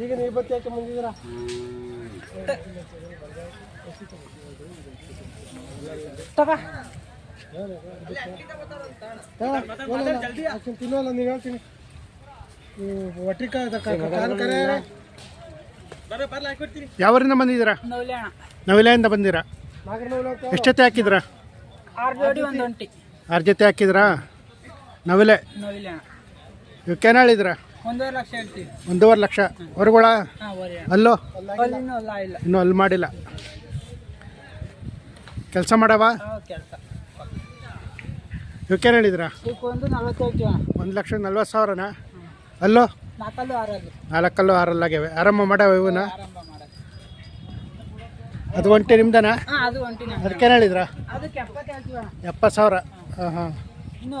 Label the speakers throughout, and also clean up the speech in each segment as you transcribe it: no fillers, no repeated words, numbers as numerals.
Speaker 1: ಈಗ ನೀವು ಬತ್ತಿ ಯಾಕೆ ಬಂದಿದ್ದೀರಾ? ತಿನ್ನೋಲ್ಲ ನೀವು ಹೇಳ್ತೀನಿ
Speaker 2: ಯಾವರಿಂದ ಬಂದಿದ್ದೀರಾ? ನವಿಲೆಯಿಂದ ಬಂದಿರಾ? ಎಷ್ಟೊತ್ತೆ ಹಾಕಿದ್ರಾ? 6 ಜೊತೆ ಹಾಕಿದ್ರಾ? ನವಿಲೆ ಇವಕ್ಕೇನು ಹೇಳಿದ್ರಾ?
Speaker 3: 1.5 ಲಕ್ಷ ಹೇಳ್ತೀವಿ.
Speaker 2: 1.5 ಲಕ್ಷ ಹೊರಗಳ ಅಲ್ಲೋ ಇನ್ನೂ ಅಲ್ಲಿ ಮಾಡಿಲ್ಲ. ಕೆಲಸ ಮಾಡವ ಇವಕ್ಕೇನು ಹೇಳಿದ್ರಾ? 1,40,000. ಅಲ್ಲೋ 4 6 ಆರಂಭ ಮಾಡವ ಇವನ್ನ. ಅದು ಒಂಟಿ ನಿಮ್ದನಾ? ಅದಕ್ಕೇನು ಹೇಳಿದ್ರಾ? 70,000. ಹಾಂ ಹಾಂ ಇನ್ನೂ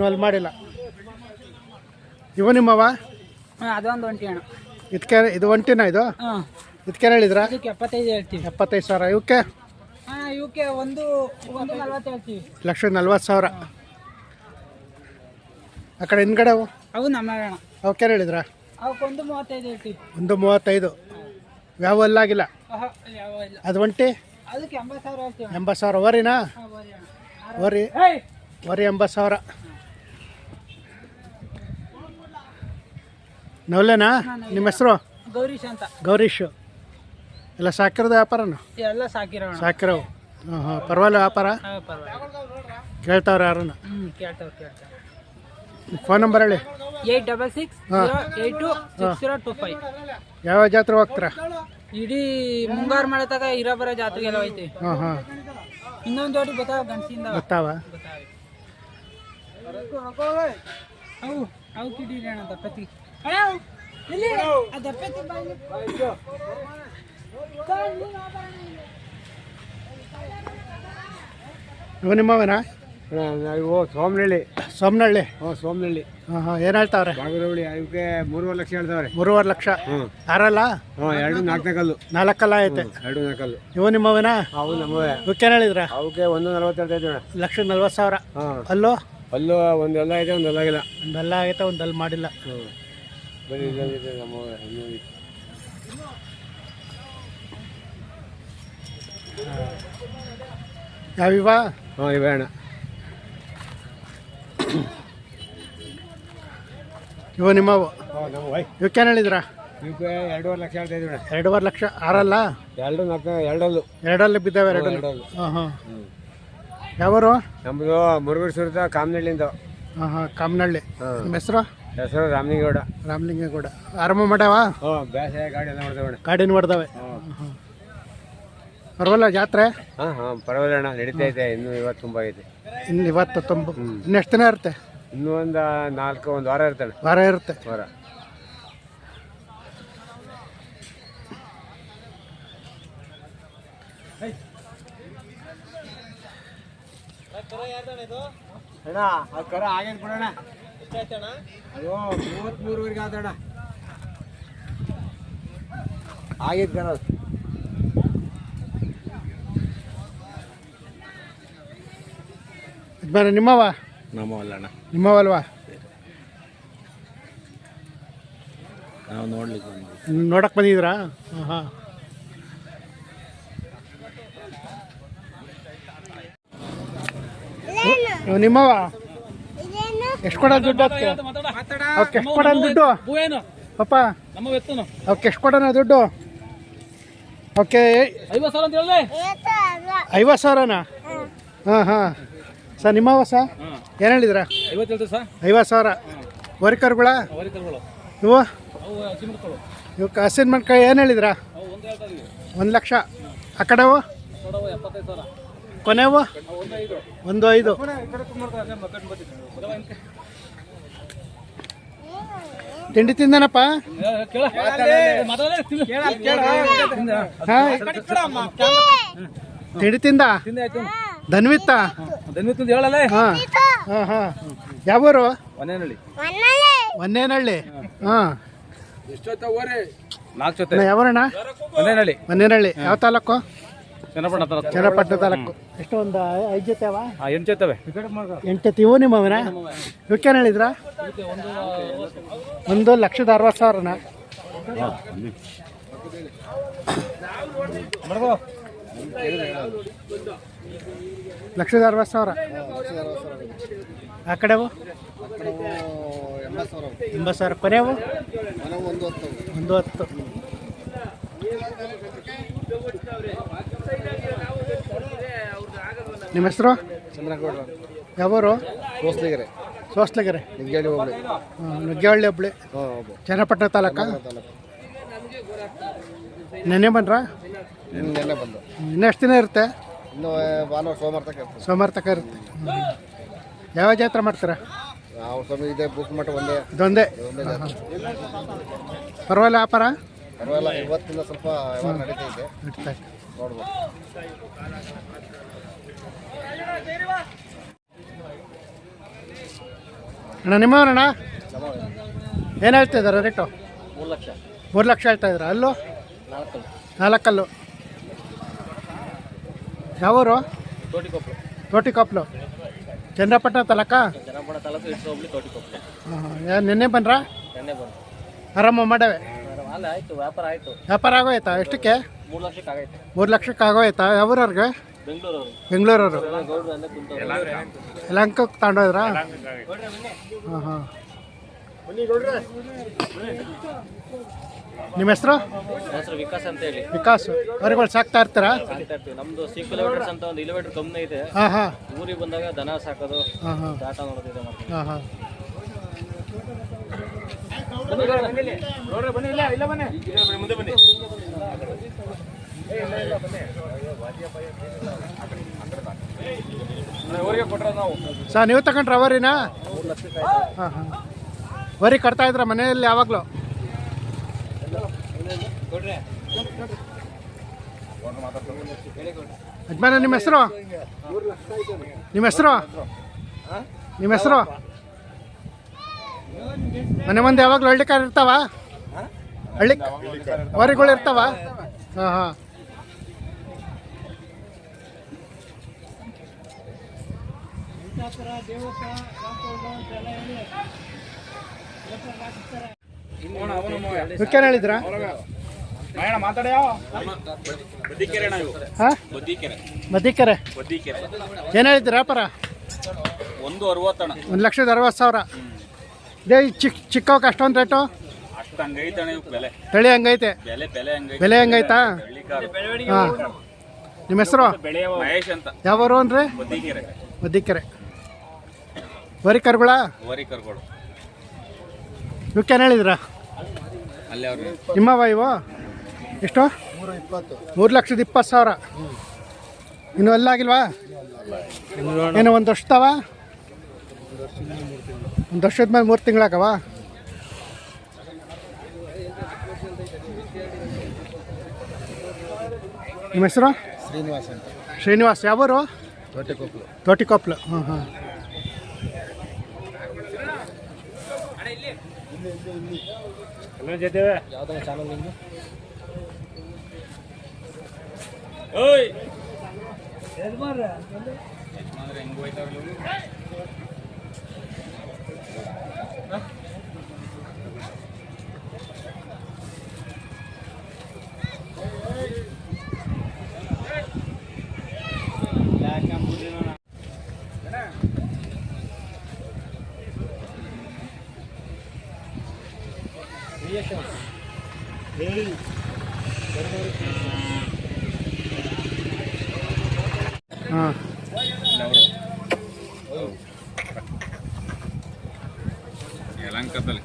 Speaker 2: ಅಲ್ಲಿ ಮಾಡಿಲ್ಲ. ಇವ ನಿಮ್ಮವ?
Speaker 3: ಅದೊಂದು ಒಂಟಿ ಅಣ್ಣ.
Speaker 2: ಇದಕ್ಕೆ ಇದು ಒಂಟಿನ ಇದು? ಇದಕ್ಕೇನು ಹೇಳಿದ್ರಾ?
Speaker 3: 75 ಹೇಳ್ತೀವಿ.
Speaker 2: 75,000. ಇವಕ್ಕೆ?
Speaker 3: ಇವಕ್ಕೆ 1.40 ಹೇಳ್ತೀವಿ.
Speaker 2: 1,40,000. ಆ ಕಡೆ ಹಿಂದ್ಗಡೆ
Speaker 3: ಅವು ನಮ್ಮ ಅಣ್ಣ.
Speaker 2: ಅವಕ್ಕೇನು ಹೇಳಿದ್ರಾ?
Speaker 3: ಅವಕ್ಕೆ 1.35 ಹೇಳ್ತೀವಿ.
Speaker 2: 1.35. ಯಾವ ಅಲ್ಲಾಗಿಲ್ಲ ಅದು ಒಂಟಿ?
Speaker 3: ಅದಕ್ಕೆ 80,000 ಹೇಳ್ತೀವಿ.
Speaker 2: 80,000 ವರಿನಾ? ವರಿ 80,000. ನವಲೆನಾ ನಿಮ್ಮ ಹೆಸರು?
Speaker 3: ಗೌರೀಶ್ ಅಂತ.
Speaker 2: ಗೌರೀಶ್. ಎಲ್ಲ ಸಾಕಿರೋದು ವ್ಯಾಪಾರನ?
Speaker 3: ಎಲ್ಲ
Speaker 2: ಸಾಕಿರವು. ಹಾಂ ಹಾಂ ಪರವಾಗಿಲ್ಲ ವ್ಯಾಪಾರ? ಕೇಳ್ತಾವ್ರೆ ಯಾರನ್ನ?
Speaker 3: ಕೇಳ್ತಾವ್ರೆ.
Speaker 2: ಫೋನ್ ನಂಬರ್ ಹೇಳಿ.
Speaker 3: 8662826025.
Speaker 2: ಯಾವ ಜಾತ್ರೆ ಹೋಗ್ತೀರಾ?
Speaker 3: ಇಡೀ ಮುಂಗಾರು ಮಳೆ ತಗ ಇರಬರ ಜಾತ್ರೆಗೆಲ್ಲ ಹೋಯ್ತಿ.
Speaker 2: ಹಾಂ ಹಾಂ
Speaker 3: ಇನ್ನೊಂದು ಜೋಡಿ ಬರ್ತಾವ ಗಂಡಸಿಂದ.
Speaker 2: ಗೊತ್ತಾವ?
Speaker 3: ಅವು ಕಿಡಿರಿ ಅಣ್ಣ ದಪ್ಪತ್ತಿ. ದಪ್ಪತ್ತಿ
Speaker 2: ಇವ ನಿಮ್ಮವನಾ?
Speaker 1: ಇವು ಸೋಮನಹಳ್ಳಿ.
Speaker 2: ಸೋಮನಹಳ್ಳಿ?
Speaker 1: ಸೋಮನಹಳ್ಳಿ.
Speaker 2: ಹಾಂ ಹಾಂ ಏನು ಹೇಳ್ತಾವ್ರೆ?
Speaker 1: ಬಾಗರವಳಿ ಇವಕ್ಕೆ 3.5 ಲಕ್ಷ ಹೇಳ್ತಾವ್ರೆ.
Speaker 2: 3.5 ಲಕ್ಷ. ಯಾರಲ್ಲ?
Speaker 1: 2 4 ಕಲ್ಲು.
Speaker 2: 4 ಕಲ್ಲ ಐತೆ.
Speaker 1: 2 4 ಕಲ್ಲು.
Speaker 2: ಇವ ನಿಮ್ಮವನಾ?
Speaker 1: ಅವು ನಮ್ಮವೇ.
Speaker 2: ಇವಕ್ಕೇನು ಹೇಳಿದ್ರ?
Speaker 1: ಅವಕ್ಕೆ 1.40 ಹೇಳ್ತಾ ಇದ್ದೀವಿ.
Speaker 2: 1,40,000.
Speaker 1: ಹಾಂ.
Speaker 2: ಅಲ್ಲೋ?
Speaker 1: ಅಲ್ಲೂ ಒಂದು ಎಲ್ಲ ಇದೆ, ಒಂದು ಎಲ್ಲ ಆಗಿಲ್ಲ.
Speaker 2: ಒಂದೆಲ್ಲ ಆಗೈತೆ, ಒಂದಲ್ಲಿ ಮಾಡಿಲ್ಲ.
Speaker 1: ಬರೀ ಇಲ್ಲಂದಿದೆ ನಮ್ಮವೇ.
Speaker 2: ಯಾವಿವ?
Speaker 1: ಹಾಂ ಇವೆ ಅಣ್ಣ.
Speaker 2: ಇವ ನಿಮ್ಮವು? ಇವಕ್ಕೇನು ಹೇಳಿದ್ರ?
Speaker 1: ಇವಕ್ಕೆ 2.5 ಲಕ್ಷ ಹೇಳ್ತಾ ಇದ್ದೀವಿ.
Speaker 2: 2.5 ಲಕ್ಷ. ಆರಲ್ಲ?
Speaker 1: 2
Speaker 2: ಎರಡಲ್ಲಿ ಬಿದ್ದಾವೆ. 2 ಹಾಂ ಹಾಂ. ಯಾವರು?
Speaker 1: ನಮ್ಮದು ಮುರುಗೇಶ್ವರದ ಕಾಮನಹಳ್ಳಿಯಿಂದ.
Speaker 2: ಹಾಂ ಹಾಂ ಕಾಮನಹಳ್ಳಿ. ನಿಮ್ಮ ಹೆಸರು?
Speaker 1: ಹೆಸರು ರಾಮಲಿಂಗೇಗೌಡ.
Speaker 2: ರಾಮಲಿಂಗೇಗೌಡ. ಆರಂಭ ಮಾಡ್ಯಾವ?
Speaker 1: ಬೇಸಾಯ ಗಾಡಿ ಎಲ್ಲ ಮಾಡ್ತೇವೆ.
Speaker 2: ಗಾಡಿನ ಹೊಡೆದವೆ. ಹಾಂ ಪರವಾಗಿಲ್ಲ ಜಾತ್ರೆ?
Speaker 1: ಹಾಂ ಹಾಂ ಪರವಾಗಿಲ್ಲ ಅಣ್ಣ, ನಡೀತಾ ಇದೆ. ಇನ್ನೂ ಇವತ್ತು ತುಂಬ ಐತೆ.
Speaker 2: ಇನ್ನು ಇವತ್ತು ತುಂಬ. ಇನ್ನು ಎಷ್ಟು ದಿನ ಇರುತ್ತೆ?
Speaker 1: ಇನ್ನೂ ಒಂದು 1 ವಾರ ಇರ್ತಾಳೆ.
Speaker 2: ವಾರ ಇರುತ್ತೆ.
Speaker 1: ವಾರ. ಅಣ್ಣ ಅದು ಕರ ಆಗೇನು ಕೊಡೋಣ. ಅಯ್ಯೋ 33ವರೆಗೆ ಆದಣ್ಣ. ಆಗೈತೆ ಕರ.
Speaker 2: ಯಜಮಾನ ನಿಮ್ಮವ?
Speaker 1: ನಮ್ಮವಲ್ಲ ಅಣ್ಣ.
Speaker 2: ನಿಮ್ಮವಲ್ವಾ?
Speaker 1: ನಾವು ನೋಡ್ಲಿಕ್ಕೆ
Speaker 2: ನೋಡಕ್ಕೆ ಬಂದಿದ್ದೀರಾ? ಹಾಂ ಹಾಂ. ನಿಮ್ಮವ? ಎಷ್ಟು ಕೊಡೋದು ದುಡ್ಡು? ಅದಕ್ಕೆ ಅವಕ್ಕೆ ಎಷ್ಟು ಕೊಡೋಣ ದುಡ್ಡು ಪಾಪ? ಅವಕ್ಕೆ ಎಷ್ಟು ಕೊಡೋಣ ದುಡ್ಡು? ಓಕೆ 50,000ನಾ? ಹಾಂ ಹಾಂ ಸರ್ ನಿಮ್ಮವ ಸರ್ ಏನು ಹೇಳಿದ್ರ? 50,000. ವರಿಕರುಗಳ ಇವು? ಇವಕ್ಕೆ ಹಸಿನ ಮಣ್ಕಾಯಿ ಏನು ಹೇಳಿದ್ರ? 1 ಲಕ್ಷ. ಆ ಕಡೆವು ಕೊನೆವು? 1.5. ತಿಂಡಿ ತಿಂದನಪ್ಪ? ತಿಂಡಿ ತಿಂದ? ಧನ್ವಿತ್ತ? ಹಾಂ ಹಾಂ ಹಾಂ. ಯಾವೂರು? ಒನ್ನೇನಹಳ್ಳಿ. ಹಾಂ ಯಾವರಣ್ಣ? ಒನ್ನೇನಹಳ್ಳಿ. ಯಾವ ತಾಲೂಕು? ಚನ್ನಪಟ್ಟಣ ತಾಲೂಕು. ಎಷ್ಟು ಒಂದು 5 ಜೊತೆ ಅವ?
Speaker 1: 8 ಜೊತೆ.
Speaker 2: 8 ಜೊತೆ. ಇವು ನಿಮ್ಮವನ? ಇವಕ್ಕೇನು ಹೇಳಿದ್ರ? 1,60,000. ಲಕ್ಷದ 60,000. ಆ ಕಡೆವು 80,000. ಕೊನೆಯವು 110. ನಿಮ್ಮ ಹೆಸರು?
Speaker 1: ಚಂದ್ರಗೌಡ.
Speaker 2: ಯಾವೂರು?
Speaker 1: ಕೋಸ್ಲಿಗೆರೆ.
Speaker 2: ಸೋಸ್ಲಗೆರೆ.
Speaker 1: ನುಗ್ಗೇಹಳ್ಳಿ ಹೋಗ್ಲಿ.
Speaker 2: ನುಗ್ಗೇಹಳ್ಳಿ ಹುಬ್ಳಿ. ಚನ್ನಪಟ್ಟಣ ತಾಲೂಕ. ನೆನ್ನೆ ಬಂದ್ರಾ?
Speaker 1: ನೆನ್ನೆ ಬಂದು.
Speaker 2: ಇನ್ನೂ ಎಷ್ಟು ದಿನ ಇರುತ್ತೆ?
Speaker 1: ಇನ್ನು ಭಾನುವಾರ
Speaker 2: ಸೋಮವಾರ ತನಕ ಇರುತ್ತೆ. ಯಾವ ಜಾತ್ರೆ ಮಾಡ್ತೀರಾ?
Speaker 1: ನಾವು ಸ್ವಾಮಿ ಇದೆ ಬುಕ್ ಮಟ್ಟ ಒಂದೇ.
Speaker 2: ಇದೊಂದೇ. ಪರವಾಗಿಲ್ಲ ವ್ಯಾಪಾರ?
Speaker 1: ಪರವಾಗಿಲ್ಲ, ಇವತ್ತಿಂದ ಸ್ವಲ್ಪ ವ್ಯವಹಾರ ನಡೀತಾ ಇದೆ. ನೋಡ್ಬೋದು.
Speaker 2: ಅಣ್ಣ ನಿಮ್ಮವರಣ್ಣ ಏನು ಹೇಳ್ತಾ ಇದ್ದಾರೆ ರೇಟು?
Speaker 1: 3 ಲಕ್ಷ.
Speaker 2: 3 ಲಕ್ಷ ಹೇಳ್ತಾ ಇದ್ದಾರೆ. ಅಲ್ಲೂ 4 ಯಾವೂರು? ತೋಟಿಕೊಪ್ಲು. ಚಂದ್ರಪಟ್ಟಣ ತಾಲೂಕ. ನಿನ್ನೆ ಬಂದ್ರಾ? ಆರಾಮ ಮಾಡವೆ. ವ್ಯಾಪಾರ ಆಗೋಯ್ತಾ? ಎಷ್ಟಕ್ಕೆ? 3 ಲಕ್ಷಕ್ಕೆ ಆಗೋಯ್ತಾ? ಯಾವೂರವ್ರಿಗೆ? ಬೆಂಗಳೂರವ್ರು. ಯಲಹಂಕಕ್ಕೆ ತಗೊಂಡೋದ್ರಾ? ಹಾಂ. ನಿಮ್ಮ ಹೆಸರು?
Speaker 4: ವಿಕಾಸ್ ಅಂತ ಹೇಳಿ.
Speaker 2: ವಿಕಾಸ್. ಹೊರಗಳು ಸಾಕ್ತಾ ಇರ್ತೀರಾ?
Speaker 4: ನಮ್ದು 6 ಕಿಲೋಮೀಟರ್ಸ್ ಅಂತ ಒಂದು ಎಲಿವೇಟರ್ ಕಂಪ್ನಿ ಇದೆ.
Speaker 2: ಹಾಂ.
Speaker 4: ಊರಿಗೆ ಬಂದಾಗ ದನ ಸಾಕೋದು,
Speaker 2: ಹಾಂ.
Speaker 4: ಟಾಟಾ ನೋಡೋದು.
Speaker 2: ಹಾಂ. ಸರ್ ನೀವು ತಗೊಂಡ್ರ ವರಿನಾ? ಹಾಂ. ವರಿ ಕಟ್ತಾ ಇದ್ರ ಮನೆಯಲ್ಲಿ ಯಾವಾಗಲೂ? ಯಜಮಾನ ನಿಮ್ಮ ಹೆಸರು? ಮನೆ ಮುಂದೆ ಯಾವಾಗಲೂ ಹಳ್ಳಿ ಕಾರ್ ಇರ್ತಾವ? ಹಳ್ಳಿ ವರಿಗಳು ಇರ್ತಾವ? ಹಾಂ. ಇದಕ್ಕೇನು ಹೇಳಿದ್ರಾ? ಮದ್ದಿಕೆರೆ. ಏನು ಹೇಳಿದ್ರಿ ವ್ಯಾಪಾರ? 1,60,000. ಇದೇ ಚಿಕ್ಕವಕ್ಕೆ ಅಷ್ಟೊಂದು ರೇಟು? ತಳಿ ಹಂಗೈತೆ? ಬೆಲೆ ಹಂಗೈತಾ? ಹಾಂ. ನಿಮ್ಮ ಹೆಸರು?
Speaker 4: ಮಹೇಶ್ ಅಂತ.
Speaker 2: ಯಾವರು ಅಂದ್ರೆ? ಮದ್ದಿಕೆರೆ. ವರಿ ಕರುಗಳ? ಇವಕ್ಕೇನು ಹೇಳಿದ್ರಾ? ನಿಮ್ಮವ ಇವು? ಎಷ್ಟು? 3,20,000. ಇನ್ನು ಅಲ್ಲಾಗಿಲ್ವಾ? ಏನು ಒಂದು ವರ್ಷದವ? ಒಂದು ವರ್ಷದ ಮೇಲೆ 3 ತಿಂಗಳಾಗವ? ನಿಮ್ಮ ಹೆಸರು? ಶ್ರೀನಿವಾಸ್. ಯಾವರು? ತೋಟಿಕೊಪ್ಲು. ಹಾಂ. ಹಾಂ.
Speaker 4: ಯಲಹಂಕದಲ್ಲಿ.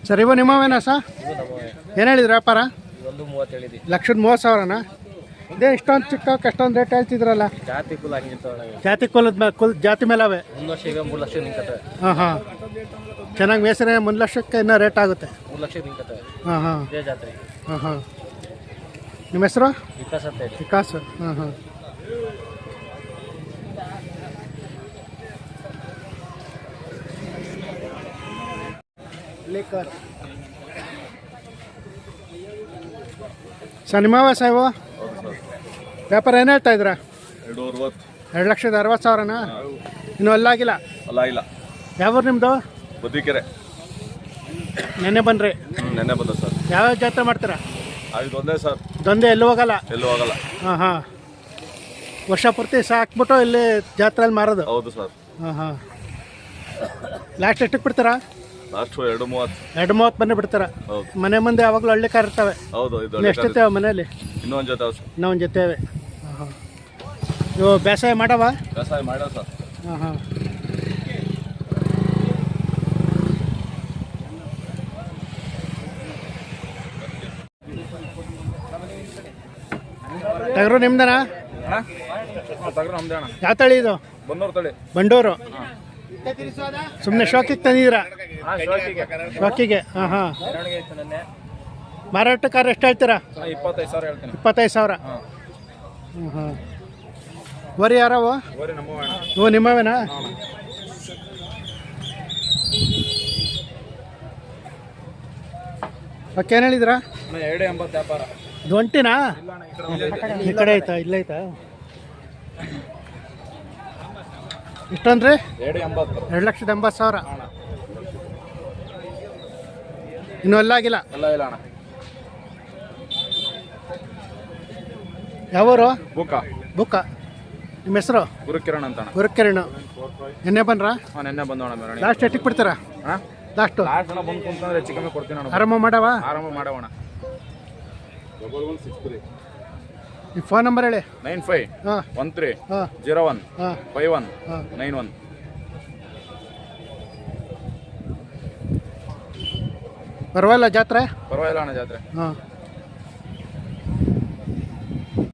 Speaker 2: ಸರ್ ಇವ ನಿಮ್ಮವೇನಾ ಸರ್? ಏನು ಹೇಳಿದ್ರಿ ವ್ಯಾಪಾರ?
Speaker 1: 1,30
Speaker 2: 1,30,000ನಾ? ಇದೇ ಇಷ್ಟೊಂದು ಚಿಕ್ಕಕ್ಕೆ ಅಷ್ಟೊಂದು ರೇಟ್ ಹೇಳ್ತಿದ್ರಲ್ಲ? ಜಾತಿ ಜಾತಿ ಮೇಲೆ ಅವೆ?
Speaker 1: 1 ವರ್ಷ ಈಗ 3 ಲಕ್ಷ ನಿಂಕತ್ತವೆ.
Speaker 2: ಹಾಂ. ಚೆನ್ನಾಗಿ ಮೇಸನೆ 1 ಲಕ್ಷಕ್ಕೆ ಇನ್ನೂ ರೇಟ್ ಆಗುತ್ತೆ?
Speaker 1: 3 ಲಕ್ಷ ನಿಂಕತ್ತವೆ.
Speaker 2: ಹಾಂ.
Speaker 1: ಇದೇ ಜಾತ್ರೆ.
Speaker 2: ಹಾಂ. ನಿಮ್ಮ ಹೆಸರು?
Speaker 1: ವಿಕಾಸ್ ಅಂತ ಹೇಳಿ.
Speaker 2: ವಿಕಾಸ್. ಹಾಂ. ಸರ್ ನಿಮ್ಮವ ಸಾವು? ವ್ಯಾಪಾರ ಏನು ಹೇಳ್ತಾ ಇದ್ದೀರಾ?
Speaker 4: 2,60,000.
Speaker 2: 2,60,000ನಾ? ಇನ್ನೂ ಅಲ್ಲಾಗಿಲ್ಲ.
Speaker 5: ಅಲ್ಲ ಇಲ್ಲ.
Speaker 2: ಯಾವ್ರು ನಿಮ್ಮದು?
Speaker 5: ಬುದ್ಧಿಕೆರೆ.
Speaker 2: ನೆನ್ನೆ ಬನ್ರಿ.
Speaker 5: ನೆನ್ನೆ ಬಂದ ಸರ್.
Speaker 2: ಯಾವ್ಯಾವ ಜಾತ್ರೆ ಮಾಡ್ತೀರಾ?
Speaker 5: ಇದೊಂದೇ ಸರ್.
Speaker 2: ಇದೊಂದೇ, ಎಲ್ಲೂ ಹೋಗಲ್ಲ?
Speaker 5: ಎಲ್ಲೂ ಹೋಗಲ್ಲ.
Speaker 2: ಹಾಂ ಹಾಂ. ವರ್ಷ ಪೂರ್ತಿ ಸಾಕ್ಬಿಟ್ಟು ಇಲ್ಲಿ ಜಾತ್ರೆಯಲ್ಲಿ ಮಾರೋದು?
Speaker 5: ಹೌದು ಸರ್.
Speaker 2: ಹಾಂ ಹಾಂ. ಲಾಸ್ಟ್ ಎಷ್ಟಕ್ಕೆ ಬಿಡ್ತೀರಾ?
Speaker 5: ಲಾಸ್ಟು 2:30.
Speaker 2: 2:30 ಬಂದು ಬಿಡ್ತೀರಾ?
Speaker 5: ಹೌದು.
Speaker 2: ಮನೆ ಮುಂದೆ ಯಾವಾಗಲೂ ಹಳ್ಳಿ ಕಾರ್ ಇರ್ತವೆ?
Speaker 5: ಹೌದು. ಇದು
Speaker 2: ಇನ್ನು ಎಷ್ಟು ಜೊತೆ ಮನೆಯಲ್ಲಿ?
Speaker 5: ಇನ್ನೊಂದು ಜೊತೆ ಸರ್.
Speaker 2: ಇನ್ನೂ ಒಂದು ಜೊತೆ. ಹಾಂ ಹಾಂ. ಇವು ಬೇಸಾಯ ಮಾಡವ?
Speaker 5: ವ್ಯವಸಾಯ ಮಾಡೋ ಸರ್.
Speaker 2: ಹಾಂ ಹಾಂ. ಟಗರು ನಿಮ್ದನಾ? ಯಾವ ತಳಿ ಇದು?
Speaker 5: ಬಂದೂರು ತಳಿ.
Speaker 2: ಬಂಡೂರು. ಸುಮ್ಮನೆ ಶೋಕಿಗೆ ತಂದಿದ್ದೀರಾ? ಶೋಕಿಗೆ. ಹಾಂ ಹಾಂ. ಮಾರಾಟಕ್ಕಾರ ಎಷ್ಟು ಹೇಳ್ತೀರಾ?
Speaker 5: 25,000 ಹೇಳ್ತೀನಿ.
Speaker 2: 25,000. ಹ್ಞೂ ಹಾಂ. ವರಿ ಯಾರವು? ಇವು ನಿಮ್ಮವೇನಾ? ಓಕೆ, ಏನು ಹೇಳಿದ್ರಾ?
Speaker 5: 2.80 ವ್ಯಾಪಾರ.
Speaker 2: ಇದು ಒಂಟಿನಾ? ಈ ಕಡೆ ಐತಾ? ಇಲ್ಲೇ ಐತಾ? ಇಷ್ಟೊಂದ್ರಿ?
Speaker 5: 2.80.
Speaker 2: 2,80,000. ಇನ್ನೂ ಅಲ್ಲಾಗಿಲ್ಲ?
Speaker 5: ಎಲ್ಲ ಇಲ್ಲ ಅಣ್ಣ.
Speaker 2: ಯಾವೂರು?
Speaker 5: ಬುಕ್ಕ.
Speaker 2: ನಿಮ್ಮ ಹೆಸರು?
Speaker 5: ಗುರುಕಿರಣ್ ಅಂತ ಅಣ್ಣ.
Speaker 2: ಗುರುಕಿರಣ್. ನಿನ್ನೆ ಬನ್ರಾ?
Speaker 5: ನೆನ್ನೆ ಬಂದೋಣ ಮೆರವಣಿಗೆ.
Speaker 2: ಲಾಸ್ಟ್ ಎಟ್ಟಿಗೆ ಬಿಡ್ತೀರಾ? ಲಾಸ್ಟು
Speaker 5: ಲಾಸ್ಟ್ ಅಣ್ಣ ಬಂದು ಕುಂತಂದ್ರೆ ಹೆಚ್ಚು ಕಮ್ಮಿ ಕೊಡ್ತೀನಿ ಅಣ್ಣ.
Speaker 2: ಆರಾಮ ಮಾಡವ?
Speaker 5: ಆರಾಮ ಮಾಡೋಣ. 1163.
Speaker 2: ನಿಮ್ಮ ಫೋನ್ ನಂಬರ್ ಹೇಳಿ.
Speaker 5: 95
Speaker 2: ಹಾಂ
Speaker 5: 13
Speaker 2: ಹಾಂ
Speaker 5: 01
Speaker 2: ಹಾಂ
Speaker 5: 51
Speaker 2: ಹಾಂ.
Speaker 5: 91.
Speaker 2: ಪರವಾಗಿಲ್ಲ ಜಾತ್ರೆ?
Speaker 5: ಪರವಾಗಿಲ್ಲ ಅಣ್ಣ ಜಾತ್ರೆ.
Speaker 2: ಹಾಂ.